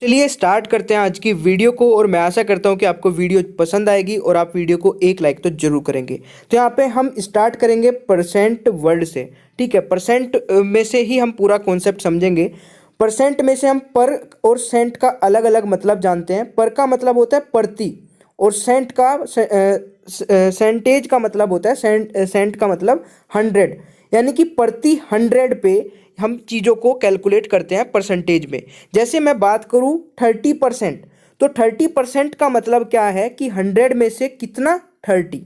चलिए स्टार्ट करते हैं आज की वीडियो को। और मैं आशा करता हूं कि आपको वीडियो पसंद आएगी और आप वीडियो को एक लाइक तो जरूर करेंगे। तो यहाँ पे हम स्टार्ट करेंगे परसेंट वर्ड से। ठीक है, परसेंट में से ही हम पूरा कॉन्सेप्ट समझेंगे। परसेंट में से हम पर और सेंट का अलग अलग मतलब जानते हैं। पर का मतलब होता है प्रति, और सेंटेज का मतलब होता है सेंट का मतलब 100, यानी कि प्रति 100 पे हम चीज़ों को कैलकुलेट करते हैं परसेंटेज में। जैसे मैं बात करूँ 30%, तो 30% का मतलब क्या है कि 100 में से कितना 30।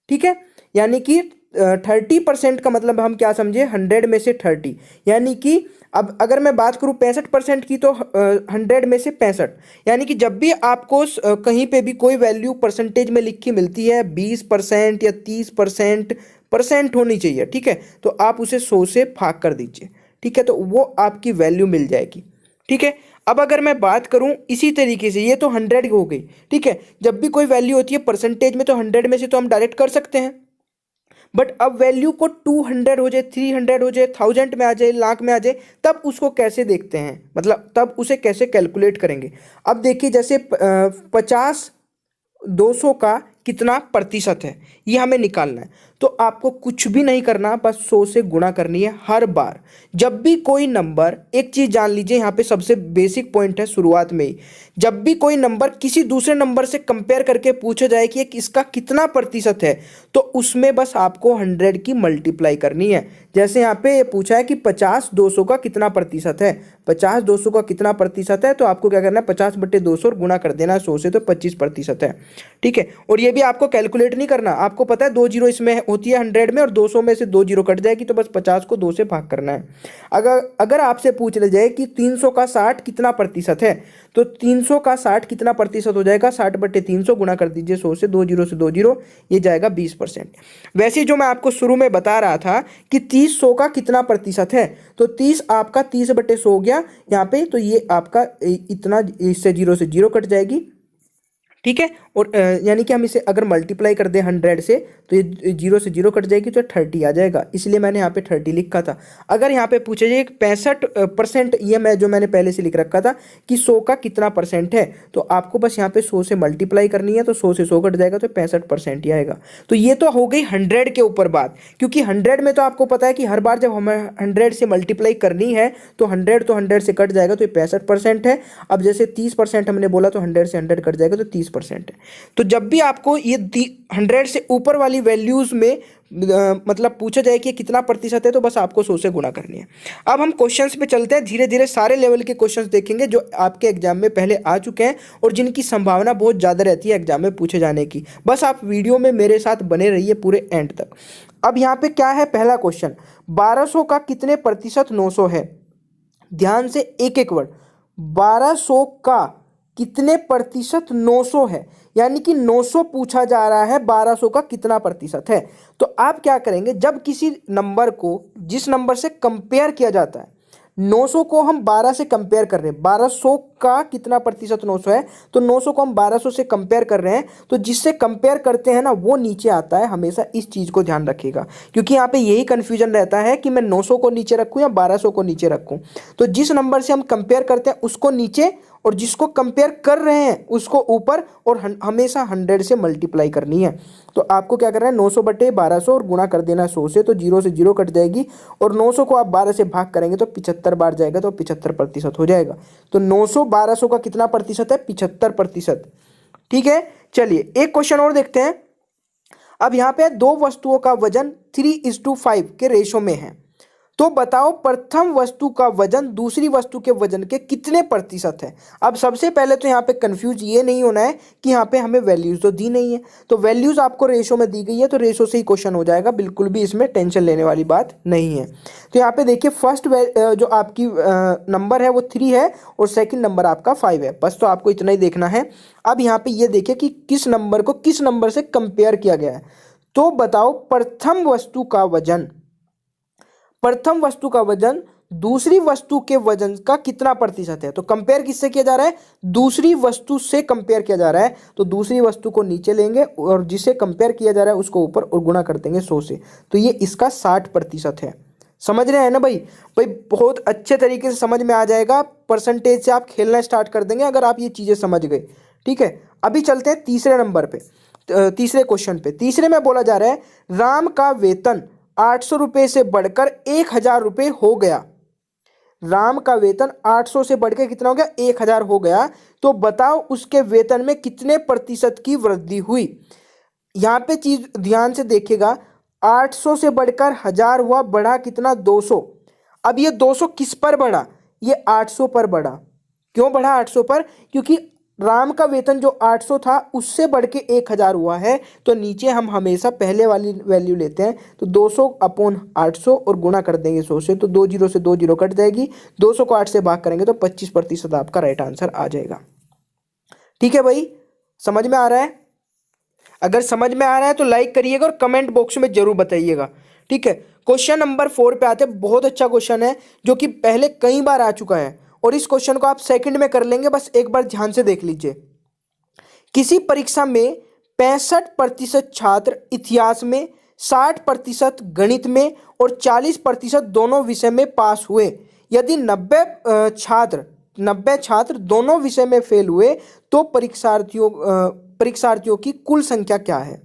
ठीक है, यानी कि 30% का मतलब हम क्या समझे, 100 में से 30। यानी कि अब अगर मैं बात करूं 65% की, तो 100 में से 65। यानी कि जब भी आपको कहीं पे भी कोई वैल्यू परसेंटेज में लिखी मिलती है 20% या 30% परसेंट होनी चाहिए। ठीक है, तो आप उसे 100 से भाग कर दीजिए। ठीक है, तो वो आपकी वैल्यू मिल जाएगी। ठीक है, अब अगर मैं बात करूं इसी तरीके से, ये तो 100 हो गई। ठीक है, जब भी कोई वैल्यू होती है परसेंटेज में, तो 100 में से तो हम डायरेक्ट कर सकते हैं। बट अब वैल्यू को 200 हो जाए, 300 हो जाए, 1000 में आ जाए, लाख में आ जाए, तब उसको कैसे देखते हैं, मतलब तब उसे कैसे कैलकुलेट करेंगे। अब देखिए, जैसे 50 200 का कितना प्रतिशत है, ये हमें निकालना है। तो आपको कुछ भी नहीं करना, बस 100 से गुणा करनी है हर बार। जब भी कोई नंबर, एक चीज जान लीजिए यहाँ पे सबसे बेसिक पॉइंट है शुरुआत में ही, जब भी कोई नंबर किसी दूसरे नंबर से कंपेयर करके पूछा जाए कि इसका कितना प्रतिशत है, तो उसमें बस आपको 100 की मल्टीप्लाई करनी है। जैसे यहाँ पे ये पूछा है कि 50 200 का कितना प्रतिशत है, 50 200 का कितना प्रतिशत है, तो आपको क्या करना है, 50/200 और गुणा कर देना है 100 से, तो 25% है। ठीक है, और ये भी आपको कैलकुलेट नहीं करना, आपको पता है 2 जीरो इसमें होती है 100 में, और 200 में से 2 जीरो कट जाएगी, तो बस 50 को 2 से भाग करना है। अगर अगर आपसे पूछ ले जाए कि 300 का 60 कितना प्रतिशत है, तो 300 का 60 कितना प्रतिशत हो जाएगा, 60/300 गुणा कर दीजिए 100 से, 2 जीरो से 2 जीरो, ये जाएगा 20%। वैसे जो मैं आपको शुरू में बता रहा था कि 30 100 का कितना प्रतिशत है, तो 30 आपका 30/100 हो गया यहाँ पे, तो ये आपका इतना, इससे जीरो से जीरो कट जाएगी। ठीक है, और यानी कि हम इसे अगर मल्टीप्लाई कर दें 100 से, तो ये जीरो से जीरो कट जाएगी, तो 30 आ जाएगा, इसलिए मैंने यहाँ पे 30 लिखा था। अगर यहाँ पे पूछे जाए 65%, ये मैंने पहले से लिख रखा था कि 100 का कितना परसेंट है, तो आपको बस यहाँ पे 100 से मल्टीप्लाई करनी है, तो 100 से 100 कट जाएगा, तो 65% ही आएगा। तो ये तो हो गई 100 के ऊपर बात, क्योंकि 100 में तो आपको पता है कि हर बार जब हमें 100 से मल्टीप्लाई करनी है, तो 100 से कट जाएगा, तो ये 65% है। अब जैसे 30% हमने बोला, तो 100 से 100 कट जाएगा, तो 30% है। तो जब भी आपको ये 100 से ऊपर वाली वैल्यूज में मतलब पूछा जाए कि कितना प्रतिशत है, तो बस आपको 100 से गुणा करनी है। अब हम क्वेश्चंस पे चलते हैं, धीरे धीरे सारे लेवल के क्वेश्चंस देखेंगे जो आपके एग्जाम में पहले आ चुके हैं और जिनकी संभावना बहुत ज़्यादा रहती है एग्जाम में पूछे जाने की। बस आप वीडियो में मेरे साथ बने रहिए पूरे एंड तक। अब यहाँ पे क्या है, पहला क्वेश्चन, 1200 का कितने प्रतिशत 900 है। ध्यान से एक एक वर्ड, 1200 का कितने प्रतिशत 900 है, यानी कि 900 पूछा जा रहा है, 1200 का कितना प्रतिशत है। तो आप क्या करेंगे, जब किसी नंबर को जिस नंबर से कंपेयर किया जाता है, 900 को हम 12 से कंपेयर कर रहे हैं, 1200 का कितना प्रतिशत 900 है, तो 900 को हम 1200 से कंपेयर कर रहे हैं, तो जिससे कंपेयर करते हैं ना, वो नीचे आता है। हमेशा इस चीज़ को ध्यान रखिएगा, क्योंकि यहाँ पे यही कंफ्यूजन रहता है कि मैं 900 को नीचे रखूँ या 1200 को नीचे रखूँ। तो जिस नंबर से हम कंपेयर करते हैं उसको नीचे, और जिसको कंपेयर कर रहे हैं उसको ऊपर, और हमेशा 100 से मल्टीप्लाई करनी है। तो आपको क्या करना है, 900/1200 और गुणा कर देना 100 से, तो जीरो से जीरो कट जाएगी, और 900 को आप 12 से भाग करेंगे तो 75 बार जाएगा, तो 75% हो जाएगा। तो 900 1200 का कितना प्रतिशत है, 75%। ठीक है, चलिए एक क्वेश्चन और देखते हैं। अब यहाँ पे दो वस्तुओं का वजन 3:5 के रेशो में है, तो बताओ प्रथम वस्तु का वजन दूसरी वस्तु के वजन के कितने प्रतिशत है। अब सबसे पहले तो यहाँ पे कंफ्यूज ये नहीं होना है कि यहाँ पे हमें वैल्यूज तो दी नहीं है, तो वैल्यूज आपको रेशो में दी गई है, तो रेशो से ही क्वेश्चन हो जाएगा, बिल्कुल भी इसमें टेंशन लेने वाली बात नहीं है। तो यहाँ पे देखिए, फर्स्ट जो आपकी नंबर है वो 3 है, और सेकेंड नंबर आपका 5 है, बस तो आपको इतना ही देखना है। अब यहाँ पे ये देखिए कि किस नंबर को किस नंबर से कंपेयर किया गया है। तो बताओ प्रथम वस्तु का वजन दूसरी वस्तु के वजन का कितना प्रतिशत है। तो कंपेयर किससे किया जा रहा है, दूसरी वस्तु से कंपेयर किया जा रहा है, तो दूसरी वस्तु को नीचे लेंगे और जिसे कंपेयर किया जा रहा है उसको ऊपर, और गुणा कर देंगे 100 से, तो ये इसका 60% है। समझ रहे हैं ना भाई? भाई बहुत अच्छे तरीके से समझ में आ जाएगा, परसेंटेज से आप खेलना स्टार्ट कर देंगे अगर आप ये चीज़ें समझ गए। ठीक है, अभी चलते हैं तीसरे नंबर पे, तीसरे क्वेश्चन पे। तीसरे में बोला जा रहा है राम का वेतन 800 रुपये से बढ़कर 1000 रुपये हो गया। राम का वेतन 800 से बढ़ के कितना हो गया? 1000 हो गया। तो बताओ उसके वेतन में कितने प्रतिशत की वृद्धि हुई। यहाँ पे चीज ध्यान से देखिएगा, 800 से बढ़कर 1000 हुआ, बढ़ा कितना? 200। अब ये 200 किस पर बढ़ा? ये 800 पर बढ़ा। क्यों बढ़ा 800 पर? क्योंकि राम का वेतन जो 800 था उससे बढ़ के 1000 हुआ है। तो नीचे हम हमेशा पहले वाली वैल्यू लेते हैं, तो 200 अपॉन 800 और गुणा कर देंगे 100 से, तो 2 जीरो से 2 जीरो कट जाएगी। 200 को 8 से भाग करेंगे तो 25% आपका राइट आंसर आ जाएगा। ठीक है भाई, समझ में आ रहा है? अगर समझ में आ रहा है तो लाइक करिएगा और कमेंट बॉक्स में जरूर बताइएगा। ठीक है, क्वेश्चन नंबर 4 पे आते हैं। बहुत अच्छा क्वेश्चन है जो कि पहले कई बार आ चुका है और इस क्वेश्चन को आप सेकंड में कर लेंगे, बस एक बार ध्यान से देख लीजिए। किसी परीक्षा में 65% छात्र इतिहास में, 60% गणित में और 40% दोनों विषय में पास हुए। यदि 90 छात्र दोनों विषय में फेल हुए तो परीक्षार्थियों की कुल संख्या क्या है?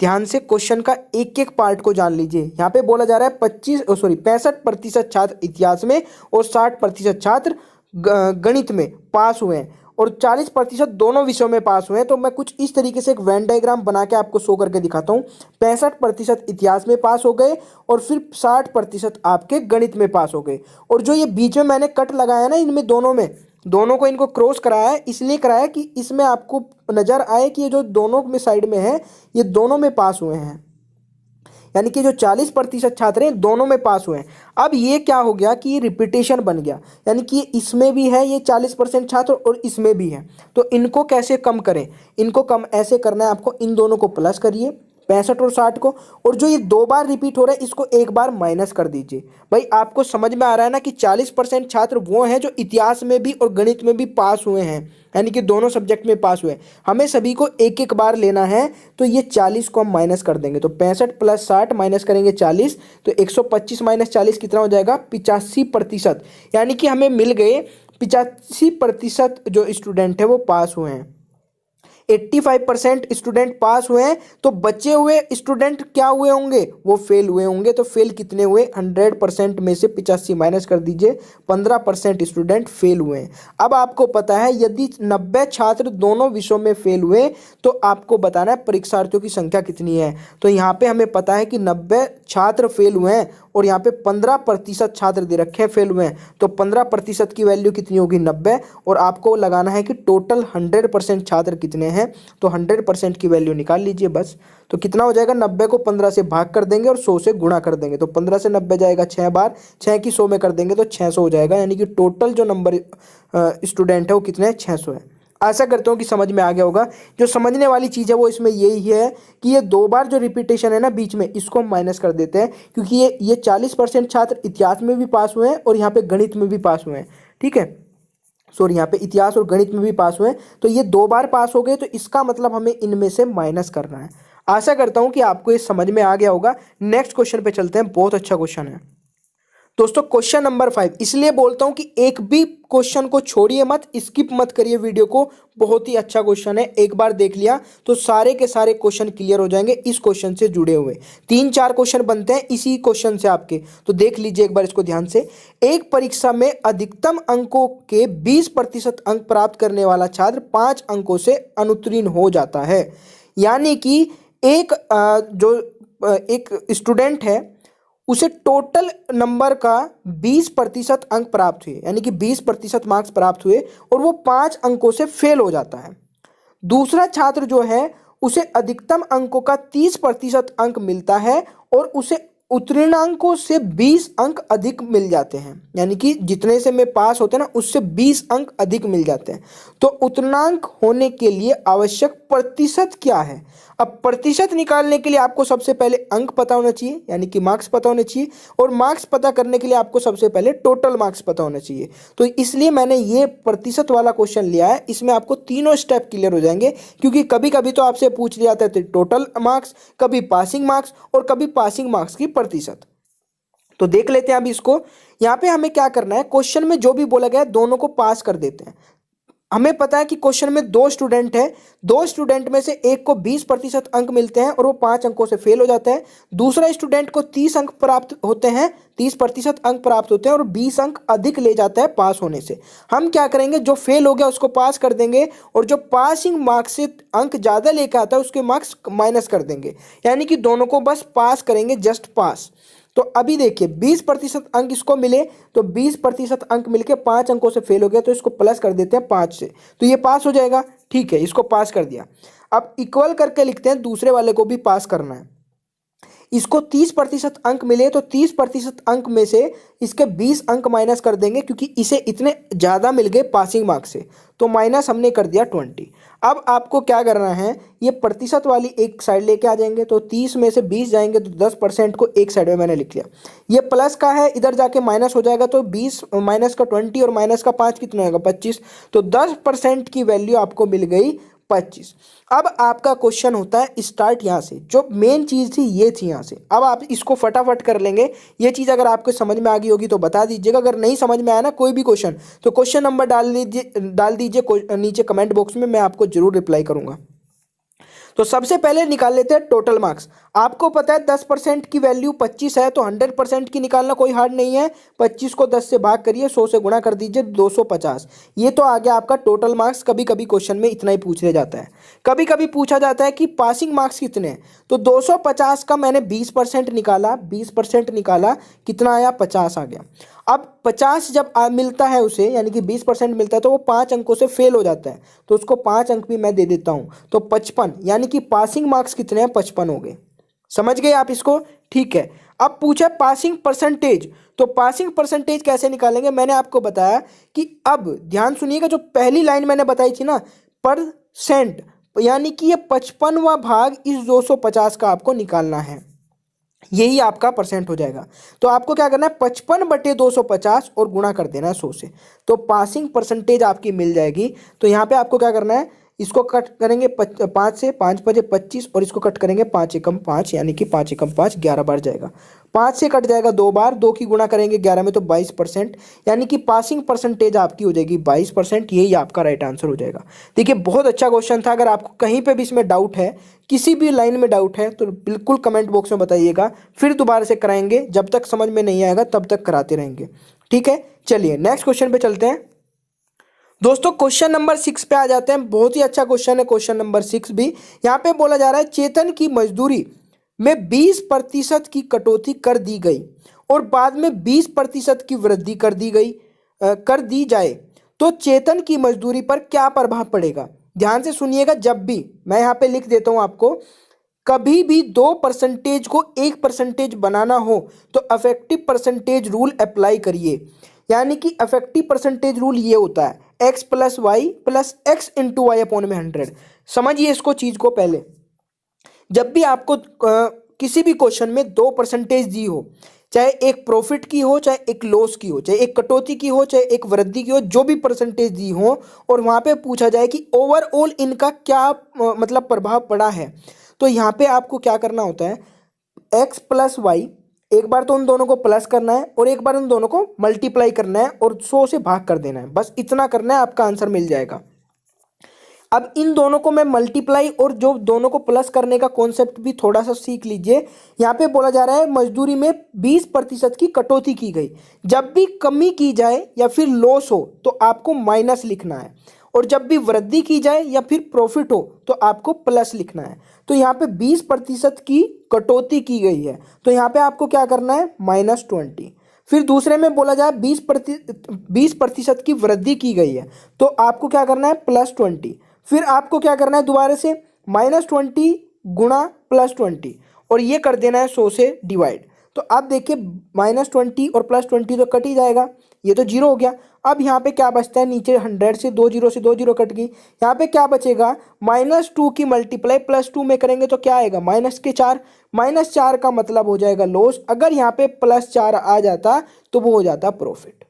ध्यान से क्वेश्चन का एक एक पार्ट को जान लीजिए। यहाँ पे बोला जा रहा है 65% छात्र इतिहास में और 60% छात्र गणित में पास हुए हैं और 40% दोनों विषयों में पास हुए हैं। तो मैं कुछ इस तरीके से एक वेन डायग्राम बना के आपको शो करके दिखाता हूँ। 65% इतिहास में पास हो गए और फिर 60% आपके गणित में पास हो गए। और जो ये बीच में मैंने कट लगाया ना, इनमें दोनों को इनको क्रॉस कराया है, इसलिए कराया कि इसमें आपको नजर आए कि ये जो दोनों में साइड में है ये दोनों में पास हुए हैं, यानी कि जो 40% छात्र हैं दोनों में पास हुए हैं। अब ये क्या हो गया कि ये रिपीटेशन बन गया, यानी कि इसमें भी है ये 40% छात्र और इसमें भी है। तो इनको कैसे कम करें? इनको कम ऐसे करना है आपको, इन दोनों को प्लस करिए 65 और 60 को, और जो ये 2 बार रिपीट हो रहा है इसको 1 बार माइनस कर दीजिए। भाई आपको समझ में आ रहा है ना कि 40% छात्र वो हैं जो इतिहास में भी और गणित में भी पास हुए हैं, यानी कि दोनों सब्जेक्ट में पास हुए हैं। हमें सभी को एक एक बार लेना है, तो ये 40 को हम माइनस कर देंगे, तो 65 + 60 माइनस करेंगे 40, तो 125 - 40 कितना हो जाएगा? 85%। यानी कि हमें मिल गए 85% जो स्टूडेंट है वो पास हुए हैं। 85% स्टूडेंट पास हुए हैं, तो बचे हुए स्टूडेंट क्या हुए होंगे? वो फेल हुए होंगे। तो फेल कितने हुए? 100% में से 85 माइनस कर दीजिए, 15% स्टूडेंट फेल हुए हैं। अब आपको पता है यदि 90 छात्र दोनों विषयों में फेल हुए तो आपको बताना है परीक्षार्थियों की संख्या कितनी है। तो यहाँ पे हमें पता है कि 90 छात्र फेल हुए हैं और यहाँ पे 15% छात्र दे रखे हैं फेल हुए हैं, तो 15% की वैल्यू कितनी होगी? 90। और आपको लगाना है कि टोटल 100% छात्र कितने हैं, तो 100% की वैल्यू निकाल लीजिए बस। तो कितना हो जाएगा? 90 को 15 से भाग कर देंगे और 100 से गुणा कर देंगे, तो 15 से 90 जाएगा 6 बार, 6 की 100 में कर देंगे तो 600 हो जाएगा। यानी कि टोटल जो नंबर स्टूडेंट है वो कितने हैं? 600 है। आशा करता हूँ कि समझ में आ गया होगा। जो समझने वाली चीज़ है वो इसमें यही है कि ये 2 बार जो रिपीटेशन है ना बीच में, इसको हम माइनस कर देते हैं, क्योंकि ये 40% छात्र इतिहास में भी पास हुए हैं और यहाँ पे गणित में भी पास हुए हैं। ठीक है, सॉरी, यहाँ पे इतिहास और गणित में भी पास हुए हैं, तो ये 2 बार पास हो गए, तो इसका मतलब हमें इनमें से माइनस करना है। आशा करता हूँ कि आपको ये समझ में आ गया होगा। नेक्स्ट क्वेश्चन पे चलते हैं, बहुत अच्छा क्वेश्चन है दोस्तों। क्वेश्चन नंबर 5, इसलिए बोलता हूं कि एक भी क्वेश्चन को छोड़िए मत, स्किप मत करिए वीडियो को। बहुत ही अच्छा क्वेश्चन है, एक बार देख लिया तो सारे के सारे क्वेश्चन क्लियर हो जाएंगे इस क्वेश्चन से जुड़े हुए। 3-4 क्वेश्चन बनते हैं इसी क्वेश्चन से आपके, तो देख लीजिए एक बार इसको ध्यान से। एक परीक्षा में अधिकतम अंकों के 20% अंक प्राप्त करने वाला छात्र 5 अंकों से अनुत्तीर्ण हो जाता है। यानी कि एक स्टूडेंट है, उसे टोटल नंबर का 20% अंक प्राप्त हुए, यानी कि 20% मार्क्स प्राप्त हुए और वो 5 अंकों से फेल हो जाता है। दूसरा छात्र जो है उसे अधिकतम अंकों का 30% अंक मिलता है और उसे उत्तीर्णांकों से 20 अंक अधिक मिल जाते हैं, यानी कि जितने से में पास होते हैं ना उससे 20 अंक अधिक मिल जाते हैं। तो उत्तीर्णांक होने के लिए आवश्यक प्रतिशत क्या है? अब प्रतिशत निकालने के लिए आपको सबसे पहले अंक पता होना चाहिए, यानी कि मार्क्स पता होने चाहिए, और मार्क्स पता करने के लिए आपको सबसे पहले टोटल मार्क्स पता होना चाहिए। तो इसलिए मैंने ये प्रतिशत वाला क्वेश्चन लिया है, इसमें आपको तीनों स्टेप क्लियर हो जाएंगे, क्योंकि कभी कभी तो आपसे पूछ लिया जाता है टोटल मार्क्स, कभी पासिंग मार्क्स और कभी पासिंग मार्क्स की प्रतिशत। तो देख लेते हैं अब इसको। यहाँ पे हमें क्या करना है, क्वेश्चन में जो भी बोला गया है दोनों को पास कर देते हैं। हमें पता है कि क्वेश्चन में 2 स्टूडेंट है, 2 स्टूडेंट में से एक को 20% अंक मिलते हैं और वो 5 अंकों से फेल हो जाता है। दूसरा स्टूडेंट को 30 अंक प्राप्त होते हैं, 30% अंक प्राप्त होते हैं और 20 अंक अधिक ले जाता है पास होने से। हम क्या करेंगे, जो फेल हो गया उसको पास कर देंगे और जो पासिंग मार्क्स से अंक ज़्यादा लेकर आता है उसके मार्क्स माइनस कर देंगे, यानी कि दोनों को बस पास करेंगे, जस्ट पास। तो अभी देखिए 20% अंक इसको मिले, तो 20% अंक मिलके 5 अंकों से फेल हो गया, तो इसको प्लस कर देते हैं 5 से, तो ये पास हो जाएगा। ठीक है, इसको पास कर दिया। अब इक्वल करके लिखते हैं, दूसरे वाले को भी पास करना है। इसको 30% अंक मिले, तो 30% अंक में से इसके 20 अंक माइनस कर देंगे, क्योंकि इसे इतने ज़्यादा मिल गए पासिंग मार्क्स से, तो माइनस हमने कर दिया 20। अब आपको क्या करना है, ये प्रतिशत वाली एक साइड लेके आ जाएंगे, तो 30 में से 20 जाएंगे तो 10% को एक साइड में मैंने लिख लिया। ये प्लस का है, इधर जाके माइनस हो जाएगा, तो 20 माइनस का 20 और माइनस का 5 कितना होगा, 25। तो 10% की वैल्यू आपको मिल गई 25। अब आपका क्वेश्चन होता है स्टार्ट यहाँ से, जो मेन चीज़ थी ये थी यहाँ से। अब आप इसको फटाफट कर लेंगे। ये चीज़ अगर आपको समझ में आ गई होगी तो बता दीजिएगा, अगर नहीं समझ में आया ना कोई भी क्वेश्चन, तो क्वेश्चन नंबर डाल दीजिए नीचे कमेंट बॉक्स में, मैं आपको जरूर रिप्लाई करूँगा। तो सबसे पहले निकाल लेते हैं टोटल मार्क्स। आपको पता है 10% की वैल्यू 25 है, तो 100% की निकालना कोई हार्ड नहीं है। 25 को 10 से भाग करिए, 100 से गुणा कर दीजिए, 250। ये तो आ गया आपका टोटल मार्क्स। कभी कभी क्वेश्चन में इतना ही पूछ लिया जाता है। कभी कभी पूछा जाता है कि पासिंग मार्क्स कितने हैं, तो 250 का मैंने 20% निकाला, 20% निकाला, कितना आया, 50 आ गया। अब 50 जब मिलता है उसे, यानी कि 20% मिलता है, तो वो 5 अंकों से फेल हो जाता है, तो उसको 5 अंक भी मैं दे देता हूँ, तो 55, यानी कि पासिंग मार्क्स कितने हैं, 55 हो गए। समझ गए आप इसको? ठीक है। अब पूछा पासिंग परसेंटेज, तो पासिंग परसेंटेज कैसे निकालेंगे, मैंने आपको बताया कि, अब ध्यान सुनिएगा, जो पहली लाइन मैंने बताई थी ना, परसेंट, यानी कि ये 55वां भाग इस 250 का आपको निकालना है, यही आपका परसेंट हो जाएगा। तो आपको क्या करना है, 55/250 और गुणा कर देना है 100 से, तो पासिंग परसेंटेज आपकी मिल जाएगी। तो यहाँ पे आपको क्या करना है, इसको कट करेंगे 5 से, 5×5 = 25, और इसको कट करेंगे 5×1 = 5, यानी कि 5×1 = 11 बार जाएगा। 5 से कट जाएगा 2 बार, 2 की गुणा करेंगे 11 में, तो 22%, यानी कि पासिंग परसेंटेज आपकी हो जाएगी 22%। यही आपका राइट आंसर हो जाएगा। देखिए बहुत अच्छा क्वेश्चन था। अगर आपको कहीं पे भी इसमें डाउट है, किसी भी लाइन में डाउट है, तो बिल्कुल कमेंट बॉक्स में बताइएगा, फिर दोबारा से कराएंगे। जब तक समझ में नहीं आएगा तब तक कराते रहेंगे। ठीक है, चलिए नेक्स्ट क्वेश्चन पे चलते हैं। दोस्तों क्वेश्चन नंबर 6 पे आ जाते हैं। बहुत ही अच्छा क्वेश्चन है क्वेश्चन नंबर 6 भी। यहाँ पे बोला जा रहा है चेतन की मजदूरी में 20% की कटौती कर दी गई और बाद में 20% की वृद्धि कर दी जाए, तो चेतन की मजदूरी पर क्या प्रभाव पड़ेगा। ध्यान से सुनिएगा। जब भी मैं यहाँ पे लिख देता हूँ आपको, कभी भी 2% को 1% बनाना हो तो अफेक्टिव परसेंटेज रूल अप्लाई करिए। यानी कि अफेक्टिव परसेंटेज रूल ये होता है x + y + x × y/100। समझिए इसको, चीज को पहले, जब भी आपको किसी भी क्वेश्चन में 2% दी हो, चाहे एक प्रॉफिट की हो, चाहे एक लॉस की हो, चाहे एक कटौती की हो, चाहे एक वृद्धि की हो, जो भी परसेंटेज दी हो, और वहां पे पूछा जाए कि ओवरऑल इनका क्या मतलब प्रभाव पड़ा है, तो यहाँ पे आपको क्या करना होता है, x + y, एक बार तो उन दोनों को प्लस करना है और एक बार उन दोनों को मल्टीप्लाई करना है और 100 से भाग कर देना है। बस इतना करना है, आपका आंसर मिल जाएगा। अब इन दोनों को मैं मल्टीप्लाई और जो दोनों को प्लस करने का कॉन्सेप्ट भी थोड़ा सा सीख लीजिए। यहाँ पे बोला जा रहा है मजदूरी में 20% की कटौती की गई। जब भी कमी की जाए या फिर लॉस हो तो आपको माइनस लिखना है, और जब भी वृद्धि की जाए या फिर प्रॉफिट हो तो आपको प्लस लिखना है। तो यहाँ पे 20% की कटौती की गई है, तो यहाँ पे आपको क्या करना है, -20। फिर दूसरे में बोला जाए 20% की वृद्धि की गई है, तो आपको क्या करना है, +20। फिर आपको क्या करना है, दोबारा से -20 गुणा +20, और ये कर देना है 100 से डिवाइड। तो आप देखिए -20 और +20 तो कट ही जाएगा, ये तो 0 हो गया। अब यहाँ पे क्या बचता है, नीचे 100 से 2 0 से 2 0 कट गई। यहाँ पे क्या बचेगा, -2 की मल्टीप्लाई +2 में करेंगे तो क्या आएगा, -4। -4 का मतलब हो जाएगा लॉस। अगर यहाँ पे +4 आ जाता तो वो हो जाता प्रॉफिट।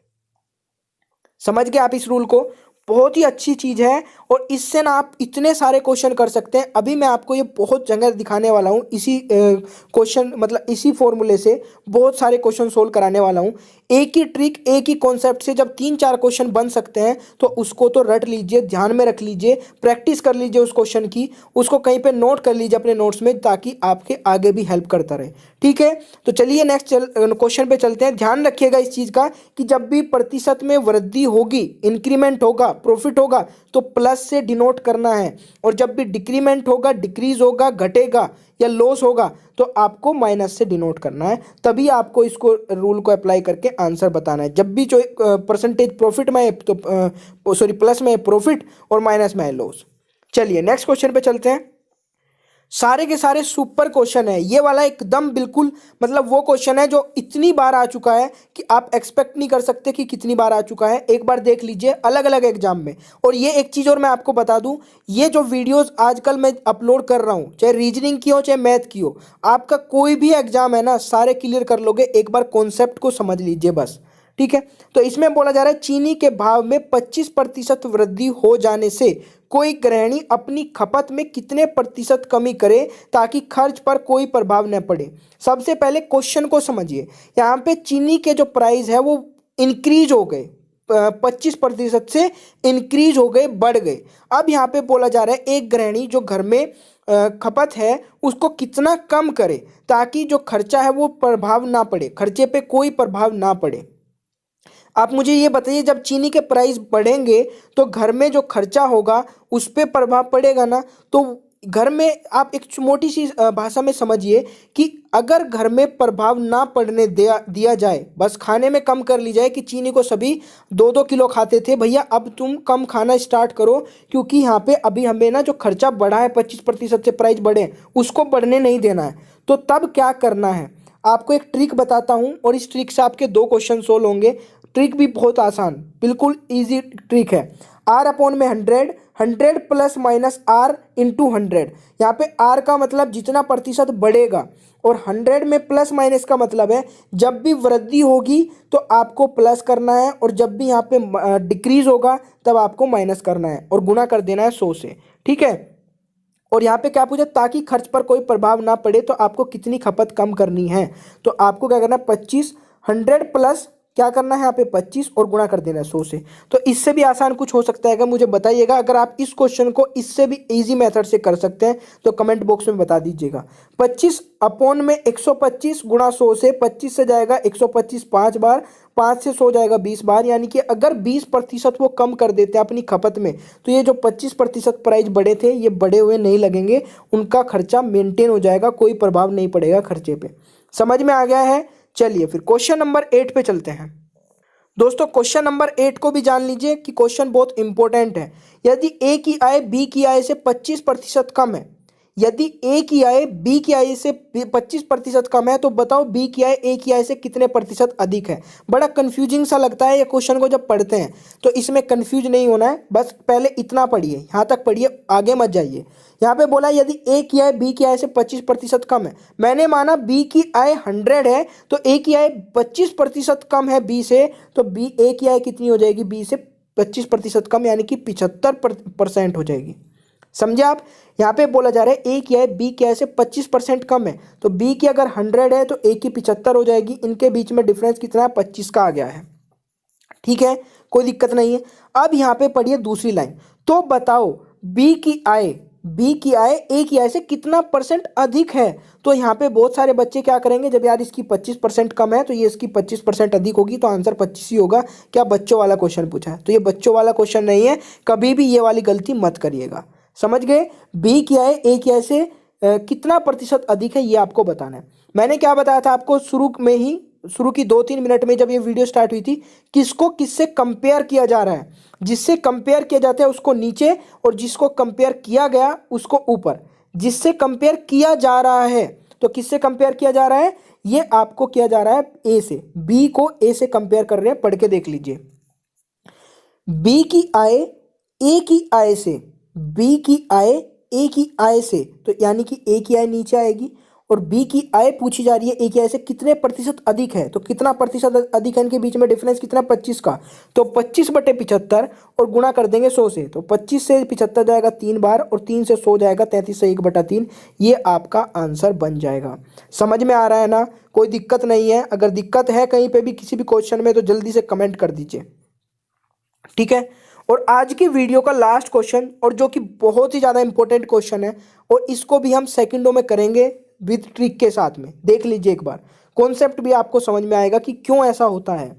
समझ गए आप इस रूल को? बहुत ही अच्छी चीज़ है और इससे ना आप इतने सारे क्वेश्चन कर सकते हैं। अभी मैं आपको ये बहुत जगह दिखाने वाला हूँ, इसी क्वेश्चन मतलब इसी फॉर्मूले से बहुत सारे क्वेश्चन सोल्व कराने वाला हूँ। एक ही ट्रिक, एक ही कॉन्सेप्ट से जब 3-4 क्वेश्चन बन सकते हैं तो उसको तो रट लीजिए, ध्यान में रख लीजिए, प्रैक्टिस कर लीजिए उस क्वेश्चन की, उसको कहीं पे नोट कर लीजिए अपने नोट्स में, ताकि आपके आगे भी हेल्प करता रहे। ठीक है, तो चलिए नेक्स्ट क्वेश्चन पे चलते हैं। ध्यान रखिएगा इस चीज़ का कि जब भी प्रतिशत में वृद्धि होगी, इंक्रीमेंट होगा, प्रॉफिट होगा, तो प्लस से डिनोट करना है, और जब भी डिक्रीमेंट होगा, डिक्रीज होगा, घटेगा या लॉस होगा, तो आपको माइनस से डिनोट करना है। तभी आपको इसको रूल को अप्लाई करके आंसर बताना है। जब भी जो परसेंटेज प्रॉफिट में है तो सॉरी प्लस में है प्रॉफिट और माइनस में है लॉस। चलिए नेक्स्ट क्वेश्चन पे चलते हैं। सारे के सारे सुपर क्वेश्चन है, ये वाला एकदम बिल्कुल मतलब वो क्वेश्चन है जो इतनी बार आ चुका है कि आप एक्सपेक्ट नहीं कर सकते कि कितनी बार आ चुका है। एक बार देख लीजिए अलग अलग एग्जाम में। और ये एक चीज़ और मैं आपको बता दूं, ये जो वीडियोस आजकल मैं अपलोड कर रहा हूं, चाहे रीजनिंग की हो चाहे मैथ की हो, आपका कोई भी एग्जाम है ना, सारे क्लियर कर लोगे। एक बार कॉन्सेप्ट को समझ लीजिए बस। ठीक है, तो इसमें बोला जा रहा है चीनी के भाव में 25% वृद्धि हो जाने से कोई गृहिणी अपनी खपत में कितने प्रतिशत कमी करे ताकि खर्च पर कोई प्रभाव न पड़े। सबसे पहले क्वेश्चन को समझिए। यहाँ पे चीनी के जो प्राइस है वो इंक्रीज हो गए, 25% से इंक्रीज हो गए, बढ़ गए। अब यहाँ पे बोला जा रहा है एक गृहिणी जो घर में खपत है उसको कितना कम करे ताकि जो खर्चा है वो प्रभाव ना पड़े, खर्चे पे कोई प्रभाव ना पड़े। आप मुझे ये बताइए, जब चीनी के प्राइस बढ़ेंगे तो घर में जो खर्चा होगा उस पर प्रभाव पड़ेगा ना। तो घर में आप एक मोटी सी भाषा में समझिए कि अगर घर में प्रभाव ना पड़ने दिया जाए, बस खाने में कम कर ली जाए कि चीनी को सभी 2-2 किलो खाते थे, भैया अब तुम कम खाना स्टार्ट करो, क्योंकि यहाँ पे अभी हमें ना जो खर्चा बढ़ा है 25% से प्राइस बढ़े, उसको बढ़ने नहीं देना है। तो तब क्या करना है, आपको एक ट्रिक बताता हूँ और इस ट्रिक से आपके 2 क्वेश्चन सोल्व होंगे। ट्रिक भी बहुत आसान, बिल्कुल इजी ट्रिक है। आर अपॉन में 100, 100 प्लस माइनस आर इंटू 100। यहाँ पे आर का मतलब जितना प्रतिशत बढ़ेगा, और 100 में प्लस माइनस का मतलब है जब भी वृद्धि होगी तो आपको प्लस करना है, और जब भी यहाँ पे डिक्रीज होगा तब आपको माइनस करना है, और गुणा कर देना है 100 से। ठीक है, और यहाँ पे क्या पूछा, ताकि खर्च पर कोई प्रभाव ना पड़े तो आपको कितनी खपत कम करनी है। तो आपको क्या करना है, 25, 100 प्लस क्या करना है यहाँ पे 25 और गुणा कर देना है 100 से। तो इससे भी आसान कुछ हो सकता है क्या, मुझे बताइएगा। अगर आप इस क्वेश्चन को इससे भी इजी मेथड से कर सकते हैं तो कमेंट बॉक्स में बता दीजिएगा। 25 अपॉन में 125 गुणा 100 से, 25 से जाएगा 125 5 बार, 5 से 100 जाएगा 20 बार, यानी कि अगर 20% वो कम कर देते हैं अपनी खपत में, तो ये जो 25% प्राइस बढ़े थे ये बढ़े हुए नहीं लगेंगे, उनका खर्चा मेंटेन हो जाएगा, कोई प्रभाव नहीं पड़ेगा खर्चे पे। समझ में आ गया है। चलिए फिर क्वेश्चन नंबर 8 पे चलते हैं। दोस्तों क्वेश्चन नंबर 8 को भी जान लीजिए कि क्वेश्चन बहुत इंपॉर्टेंट है। यदि ए की आय बी की आय से 25% कम है, यदि ए की आय बी की आय से 25% कम है, तो बताओ बी की आय ए की आय से कितने प्रतिशत अधिक है। बड़ा कंफ्यूजिंग सा लगता है ये क्वेश्चन को जब पढ़ते हैं, तो इसमें कंफ्यूज नहीं होना है, बस पहले इतना पढ़िए, यहाँ तक पढ़िए, आगे मत जाइए। यहाँ पे बोला यदि ए की आय बी की आय से 25% कम है, मैंने माना बी की आय 100 है तो ए की आय 25% कम है बी से, तो बी ए की आय कितनी हो जाएगी, बी से 25% कम, यानी कि 75% हो जाएगी। समझे आप। यहाँ पे बोला जा रहा है ए की आय बी की आय से 25% कम है, तो बी की अगर 100 है तो ए की 75 हो जाएगी। इनके बीच में डिफरेंस कितना है, 25 का आ गया है। ठीक है, कोई दिक्कत नहीं है। अब यहाँ पे पढ़िए दूसरी लाइन, तो बताओ बी की आय ए की आय से कितना परसेंट अधिक है। तो यहाँ पे बहुत सारे बच्चे क्या करेंगे, जब यार इसकी 25% कम है तो ये इसकी 25% अधिक होगी, तो आंसर 25 ही होगा। क्या बच्चों वाला क्वेश्चन पूछा है, तो ये बच्चों वाला क्वेश्चन नहीं है, कभी भी ये वाली गलती मत करिएगा। समझ गए, बी की आय ए की आय से कितना प्रतिशत अधिक है ये आपको बताना है। मैंने क्या बताया था आपको शुरू में ही, शुरू की 2-3 मिनट में जब ये वीडियो स्टार्ट हुई थी, किसको किससे कंपेयर किया जा रहा है। जिससे कंपेयर किया जाता है उसको नीचे, और जिसको कंपेयर किया गया उसको ऊपर। जिससे कंपेयर किया जा रहा है, तो किससे कंपेयर किया जा रहा है, ये आपको किया जा रहा है ए से, बी को ए से कंपेयर कर रहे हैं, पढ़ के देख लीजिए। बी की आय ए की आय से, बी की आय ए की आय से, तो यानी कि ए की आय नीचे आएगी और बी की आय पूछी जा रही है ए की आय से कितने प्रतिशत अधिक है, तो कितना प्रतिशत अधिक है इनके बीच में डिफरेंस कितना 25 का, तो 25/75 और गुणा कर देंगे 100 से, तो 25 से 75 जाएगा 3 बार और 3 से 100 जाएगा 33 से 1/3, ये आपका आंसर बन जाएगा। समझ में आ रहा है ना, कोई दिक्कत नहीं है। अगर दिक्कत है कहीं पे भी किसी भी क्वेश्चन में तो जल्दी से कमेंट कर दीजिए, ठीक है। और आज की वीडियो का लास्ट क्वेश्चन, और जो कि बहुत ही ज़्यादा इंपॉर्टेंट क्वेश्चन है, और इसको भी हम सेकंडों में करेंगे विद ट्रिक के साथ में। देख लीजिए एक बार, कॉन्सेप्ट भी आपको समझ में आएगा कि क्यों ऐसा होता है।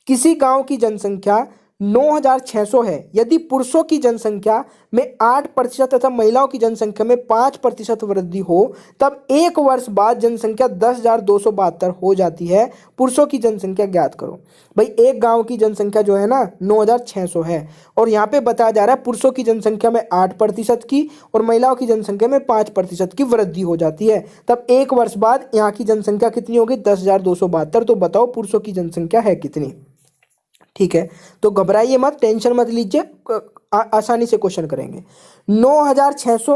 किसी गांव की जनसंख्या 9600 है, यदि पुरुषों की जनसंख्या में 8% तथा महिलाओं की जनसंख्या में 5% वृद्धि हो, तब एक वर्ष बाद जनसंख्या 10,272 हो जाती है। पुरुषों की जनसंख्या ज्ञात करो। भाई एक गांव की जनसंख्या जो है ना 9600 है, और यहाँ पे बताया जा रहा है पुरुषों की जनसंख्या में 8% की और महिलाओं की जनसंख्या में 5% की वृद्धि हो जाती है, तब एक वर्ष बाद यहाँ की जनसंख्या कितनी होगी 10,272। तो बताओ पुरुषों की जनसंख्या है कितनी, ठीक है। तो घबराइए मत, टेंशन मत लीजिए, आसानी से क्वेश्चन करेंगे। 9600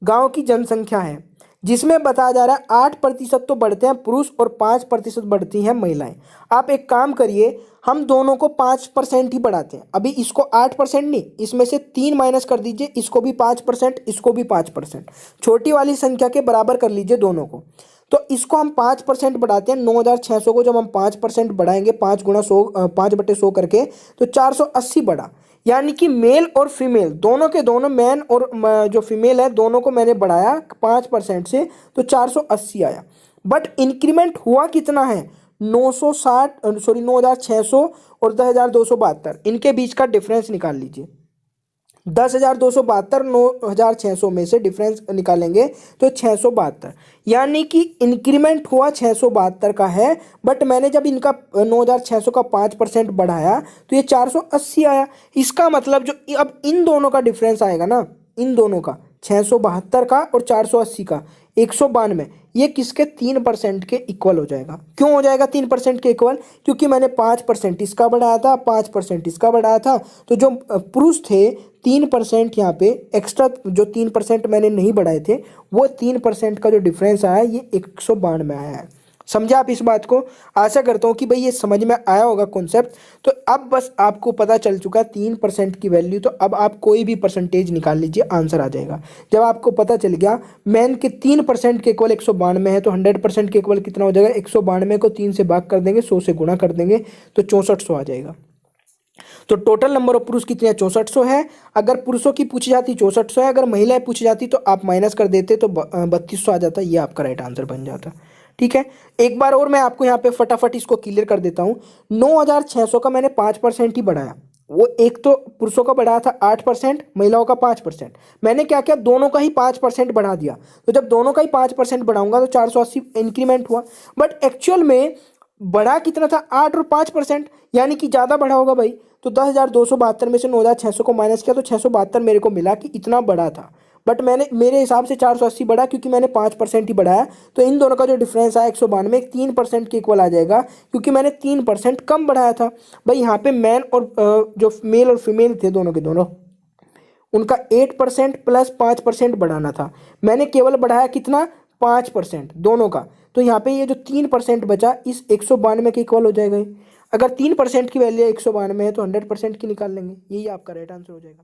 गांव की जनसंख्या है, जिसमें बताया जा रहा है 8% तो बढ़ते हैं पुरुष और 5% बढ़ती हैं महिलाएं। आप एक काम करिए, हम दोनों को 5% ही बढ़ाते हैं। अभी इसको 8% नहीं, इसमें से 3 माइनस कर दीजिए, इसको भी 5%, इसको भी 5%, छोटी वाली संख्या के बराबर कर लीजिए दोनों को। तो इसको हम 5% बढ़ाते हैं, 9600 को जब हम 5% बढ़ाएंगे, 5/100 करके, तो 480 बढ़ा। यानी कि मेल और फीमेल दोनों के दोनों, मैन और जो फीमेल है दोनों को मैंने बढ़ाया 5% से, तो 480 आया। बट इंक्रीमेंट हुआ कितना है 9600 और 10,272, इनके बीच का डिफरेंस निकाल लीजिए। 10,272 9,600 में से डिफरेंस निकालेंगे तो 672, यानी कि इंक्रीमेंट हुआ 672 का है। बट मैंने जब इनका 9,600 का 5% बढ़ाया तो ये 480 आया। इसका मतलब जो अब इन दोनों का डिफरेंस आएगा ना, इन दोनों का 672 का और 480 का 192, ये किसके 3% के इक्वल हो जाएगा। क्यों हो जाएगा 3% के इक्वल, क्योंकि मैंने 5% इसका बढ़ाया था, 5% इसका बढ़ाया था, तो जो पुरुष थे 3% यहाँ पे एक्स्ट्रा, जो 3% मैंने नहीं बढ़ाए थे, वो 3% का जो डिफरेंस आया ये 192 आया है। समझा आप इस बात को। आशा करता हूँ कि भाई ये समझ में आया होगा कॉन्सेप्ट। तो अब बस आपको पता चल चुका है 3% की वैल्यू, तो अब आप कोई भी परसेंटेज निकाल लीजिए, आंसर आ जाएगा। जब आपको पता चल गया मैन के 3% के इक्वल 192 है, तो 100% के इक्वल कितना हो जाएगा, 192 को 3 से भाग कर देंगे, 100 से गुणा कर देंगे, तो 6400 आ जाएगा। तो टोटल नंबर ऑफ पुरुष कितने हैं 6400 है। अगर पुरुषों की पूछी जाती 6400 है, अगर महिलाएं पूछी जाती तो आप माइनस कर देते तो 3200 आ जाता, ये आपका राइट आंसर बन जाता। ठीक है, एक बार और मैं आपको यहाँ पे फटाफट इसको क्लियर कर देता हूँ। 9600 का मैंने 5% ही बढ़ाया, वो एक तो पुरुषों का बढ़ाया था 8%, महिलाओं का 5%। मैंने क्या किया, दोनों का ही 5% बढ़ा दिया। तो जब दोनों का ही 5% बढ़ाऊंगा तो 480 इंक्रीमेंट हुआ। बट एक्चुअल में बढ़ा कितना था 8 और 5%, यानी कि ज़्यादा बढ़ा होगा भाई। तो 10,272 में से 9,600 को माइनस किया तो 672 मेरे को मिला कि इतना बढ़ा था। बट मैंने मेरे हिसाब से 480 बढ़ा, क्योंकि मैंने 5% ही बढ़ाया। तो इन दोनों का जो डिफरेंस आया 192 3% के इक्वल आ जाएगा, क्योंकि मैंने 3% कम बढ़ाया था। भाई यहाँ पे मैन और जो मेल और फीमेल थे दोनों के दोनों, उनका 8% प्लस 5% बढ़ाना था। मैंने केवल बढ़ाया कितना 5% दोनों का। तो यहाँ पे ये जो 3% बचा इस 192 के इक्वल हो जाएगा। अगर 3% की वैल्यू 192 है तो 100% की निकाल लेंगे, यही आपका राइट आंसर हो जाएगा।